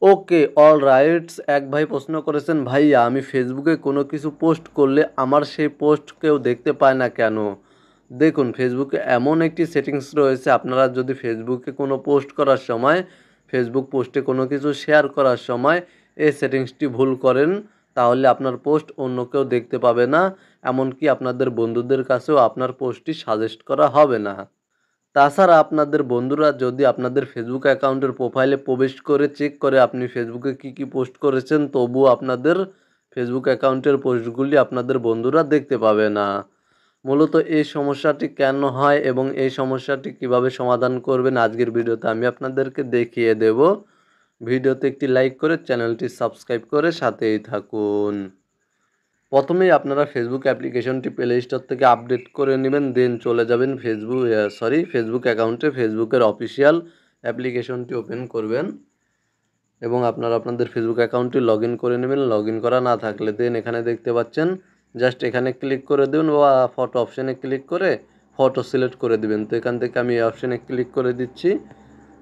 ওকে, all rides. এক ভাই প্রশ্ন করেছেন, ভাইয়া আমি ফেসবুকে কোনো কিছু পোস্ট করলে আমার সেই পোস্ট কেউ দেখতে পায় না কেন? দেখুন, ফেসবুকে এমন একটি সেটিংস রয়েছে, আপনারা যদি ফেসবুকে কোনো পোস্ট করার সময়, ফেসবুক পোস্টে কোনো কিছু শেয়ার করার সময় এই সেটিংসটি ভুল করেন, তাহলে আপনার পোস্ট অন্য কেউ দেখতে পাবে না। এমনকি আপনাদের বন্ধুদের কাছেও আপনার পোস্টটি সাজেস্ট করা হবে না। তাছাড়া আপনাদের বন্ধুরা যদি আপনাদের ফেসবুক অ্যাকাউন্টের প্রোফাইলে প্রবেশ করে চেক করে আপনি ফেসবুকে কী পোস্ট করেছেন, তবুও আপনাদের ফেসবুক অ্যাকাউন্টের পোস্টগুলি আপনাদের বন্ধুরা দেখতে পাবে না। মূলত এই সমস্যাটি কেন হয় এবং এই সমস্যাটি কিভাবে সমাধান করবেন আজকের ভিডিওতে আমি আপনাদেরকে দেখিয়ে দেব। ভিডিওতে একটি লাইক করে চ্যানেলটি সাবস্ক্রাইব করে সাথেই থাকুন। প্রথমেই আপনারা ফেসবুক অ্যাপ্লিকেশনটি প্লে স্টোর থেকে আপডেট করে নেবেন, দেন চলে যাবেন ফেসবুক অ্যাকাউন্টে, ফেসবুকের অফিসিয়াল অ্যাপ্লিকেশনটি ওপেন করবেন এবং আপনারা আপনাদের ফেসবুক অ্যাকাউন্টটি লগ ইন করে নেবেন। লগ ইন করা না থাকলে দেন এখানে দেখতে পাচ্ছেন, জাস্ট এখানে ক্লিক করে দেবেন বা ফটো অপশানে ক্লিক করে ফটো সিলেক্ট করে দেবেন। তো এখান থেকে আমি এই অপশানে ক্লিক করে দিচ্ছি।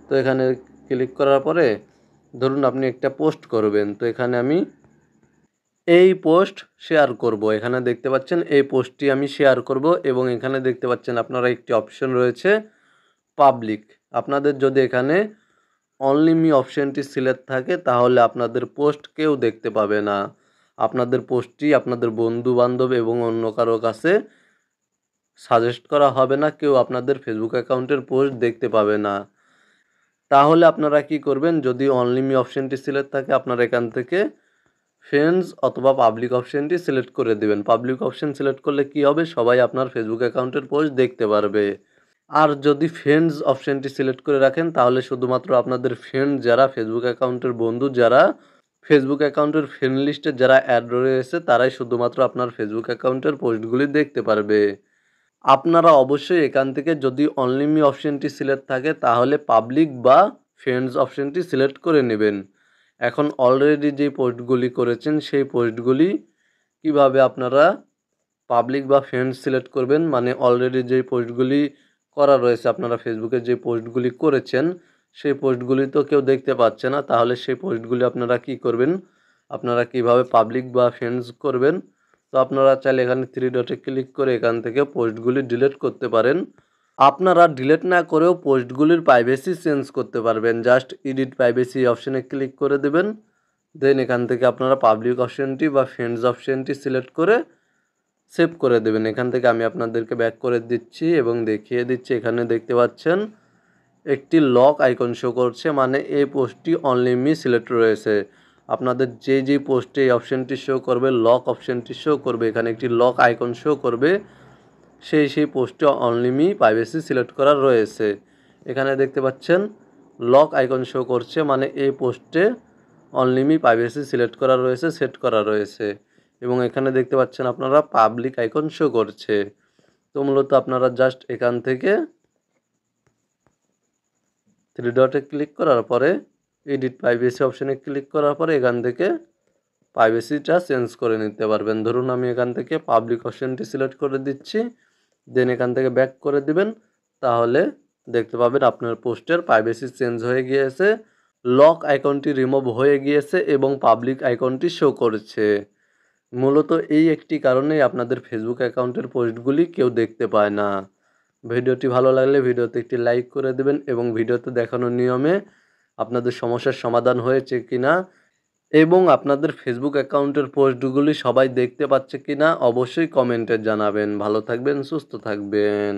তো এখানে ক্লিক করার পরে ধরুন আপনি একটা পোস্ট করবেন, তো এখানে আমি এই পোস্ট শেয়ার করব। এখানে দেখতে পাচ্ছেন এই পোস্টটি আমি শেয়ার করব এবং এখানে দেখতে পাচ্ছেন আপনারা একটি অপশন রয়েছে পাবলিক। আপনাদের যদি এখানে অনলি মি অপশনটি সিলেক্ট থাকে তাহলে আপনাদের পোস্ট কেউ দেখতে পাবে না। আপনাদের পোস্টটি আপনাদের বন্ধু বান্ধব এবং অন্য কারো কাছে সাজেস্ট করা হবে না, কেউ আপনাদের ফেসবুক অ্যাকাউন্টের পোস্ট দেখতে পাবে না। তাহলে আপনারা কি করবেন, যদি অনলি মি অপশনটি সিলেক্ট থাকে আপনারা এখান থেকে ফ্রেন্ডস অথবা পাবলিক অপশনটি সিলেক্ট করে দেবেন। পাবলিক অপশন সিলেক্ট করলে কি হবে, সবাই আপনার ফেসবুক অ্যাকাউন্টের পোস্ট দেখতে পারবে। আর যদি ফ্রেন্ডস অপশনটি সিলেক্ট করে রাখেন তাহলে শুধুমাত্র আপনাদের ফ্রেন্ড যারা, ফেসবুক অ্যাকাউন্টের বন্ধু যারা, ফেসবুক অ্যাকাউন্টের ফ্রেন্ড লিস্টে যারা অ্যাড রয়েছে তারাই শুধুমাত্র আপনার ফেসবুক অ্যাকাউন্টের পোস্টগুলি দেখতে পারবে। আপনারা অবশ্যই এখান থেকে যদি অনলি মি অপশনটি সিলেক্ট থাকে তাহলে পাবলিক বা ফ্রেন্ডস অপশনটি সিলেক্ট করে নেবেন। এখন অলরেডি যে পোস্টগুলি করেছেন সেই পোস্টগুলি কিভাবে আপনারা পাবলিক বা ফ্রেন্ডস সিলেক্ট করবেন, মানে অলরেডি যে পোস্টগুলি করা রয়েছে, আপনারা ফেসবুকে যে পোস্টগুলি করেছেন সেই পোস্টগুলি তো কেউ দেখতে পাচ্ছে না, তাহলে সেই পোস্টগুলি আপনারা কি করবেন, আপনারা কিভাবে পাবলিক বা ফ্রেন্ডস করবেন। তো আপনারা চাইলে এখানে থ্রি ডটে ক্লিক করে এখান থেকে পোস্টগুলি ডিলিট করতে পারেন। আপনারা ডিলিট না করেও পোস্টগুলির প্রাইভেসি চেঞ্জ করতে পারবেন। জাস্ট এডিট প্রাইভেসি অপশনে ক্লিক করে দেবেন, দেন এখান থেকে আপনারা পাবলিক অপশনটি বা ফ্রেন্ডস অপশনটি সিলেক্ট করে সেভ করে দেবেন। এখান থেকে আমি আপনাদেরকে ব্যাক করে দিচ্ছি এবং দেখিয়ে দিচ্ছি। এখানে দেখতে পাচ্ছেন একটি লক আইকন শো করছে, মানে এই পোস্টটি অনলি মি সিলেক্ট রয়েছে। আপনাদের যে পোস্টে এই অপশনটি শো করবে, লক অপশনটি শো করবে, এখানে একটি লক আইকন শো করবে, সেই পোস্টে অনলি মি প্রাইভেসি সিলেক্ট করা রয়েছে। এখানে দেখতে পাচ্ছেন লক আইকন শো করছে, মানে এই পোস্টে অনলি মি প্রাইভেসি সিলেক্ট করা রয়েছে, সেট করা রয়েছে। এবং এখানে দেখতে পাচ্ছেন আপনারা পাবলিক আইকন শো করছে। তো মূলত আপনারা জাস্ট এখান থেকে থ্রি ডটে ক্লিক করার পরে এডিট প্রাইভেসি অপশানে ক্লিক করার পরে এখান থেকে প্রাইভেসিটা চেঞ্জ করে নিতে পারবেন। ধরুন আমি এখান থেকে পাবলিক অপশানটি সিলেক্ট করে দিচ্ছি, দেন এখান থেকে ব্যাক করে দিবেন, তাহলে দেখতে পাবেন আপনার পোস্টের প্রাইভেসি চেঞ্জ হয়ে গিয়েছে, লক আইকনটি রিমুভ হয়ে গিয়েছে এবং পাবলিক আইকনটি শো করছে। মূলত এই একটি কারণেই আপনাদের ফেসবুক অ্যাকাউন্টের পোস্টগুলি কেউ দেখতে পায় না। ভিডিওটি ভালো লাগলে ভিডিওতে একটি লাইক করে দেবেন এবং ভিডিওতে দেখানো নিয়মে আপনাদের সমস্যার সমাধান হয়েছে কিনা এবং আপনাদের ফেসবুক অ্যাকাউন্টের পোস্টগুলি সবাই দেখতে পাচ্ছে কিনা অবশ্যই কমেন্টে জানাবেন। ভালো থাকবেন, সুস্থ থাকবেন।